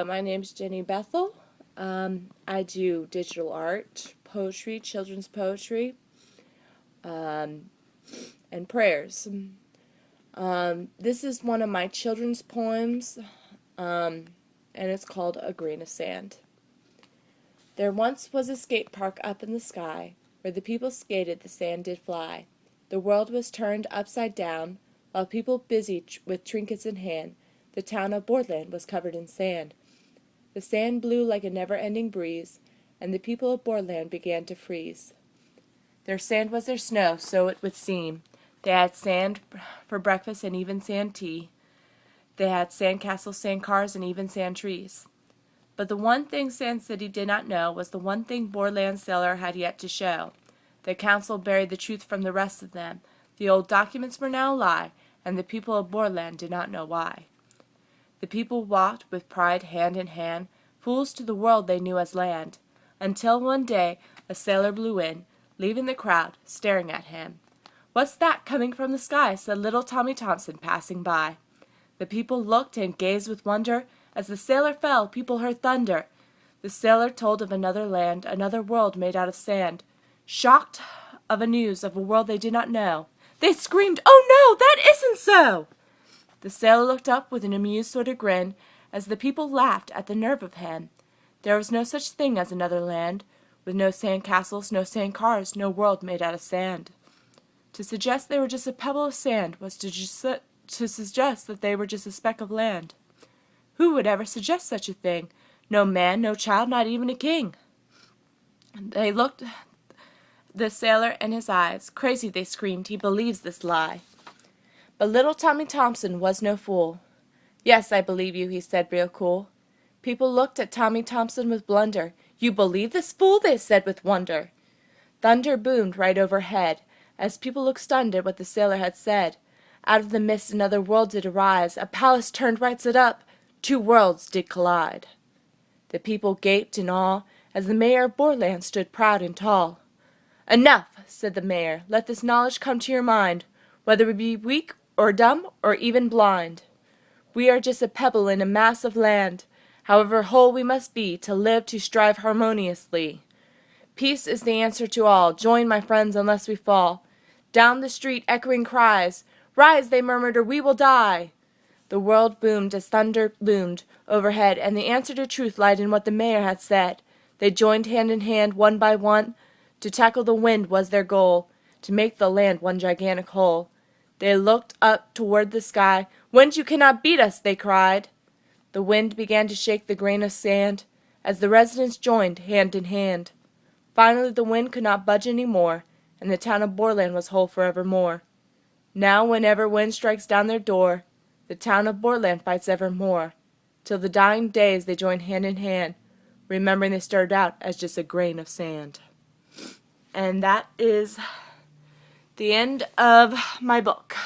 My name's Jennie Bethel. I do digital art, poetry, children's poetry, and prayers. This is one of my children's poems, and it's called A Grain of Sand. There once was a skate park up in the sky, where the people skated, the sand did fly. The world was turned upside down, while people busy with trinkets in hand. The town of Borland was covered in sand. The sand blew like a never-ending breeze, and the people of Borland began to freeze. Their sand was their snow, so it would seem. They had sand for breakfast and even sand tea. They had sand castles, sand cars, and even sand trees. But the one thing Sand City did not know was the one thing Borland's sailor had yet to show. The council buried the truth from the rest of them. The old documents were now a lie, and the people of Borland did not know why. The people walked with pride hand in hand, fools to the world they knew as land, until one day a sailor blew in, leaving the crowd staring at him. "What's that coming from the sky?" said little Tommy Thompson, passing by. The people looked and gazed with wonder. As the sailor fell, people heard thunder. The sailor told of another land, another world made out of sand. Shocked of a news of a world they did not know, they screamed, "Oh no, that isn't so!" The sailor looked up with an amused sort of grin as the people laughed at the nerve of him. There was no such thing as another land, with no sand castles, no sand cars, no world made out of sand. To suggest they were just a pebble of sand was to suggest that they were just a speck of land. Who would ever suggest such a thing? No man, no child, not even a king. They looked the sailor in his eyes. "Crazy," they screamed, "he believes this lie." But little Tommy Thompson was no fool. "Yes, I believe you," he said real cool. People looked at Tommy Thompson with blunder. "You believe this fool?" they said with wonder. Thunder boomed right overhead, as people looked stunned at what the sailor had said. Out of the mist another world did arise, a palace turned right side up, two worlds did collide. The people gaped in awe, as the mayor of Borland stood proud and tall. "Enough," said the mayor, "let this knowledge come to your mind, whether we be weak or dumb or even blind. We are just a pebble in a mass of land, however whole we must be to live to strive harmoniously. Peace is the answer to all, join my friends unless we fall." Down the street echoing cries, "Rise," they murmured, "or we will die." The world boomed as thunder loomed overhead, and the answer to truth lied in what the mayor had said. They joined hand in hand, one by one. To tackle the wind was their goal, to make the land one gigantic whole. They looked up toward the sky. "Wind, you cannot beat us," they cried. The wind began to shake the grain of sand, as the residents joined hand in hand. Finally the wind could not budge any more, and the town of Borland was whole forevermore. Now whenever wind strikes down their door, the town of Borland fights evermore. Till the dying days they join hand in hand, remembering they started out as just a grain of sand. And that is the end of my book.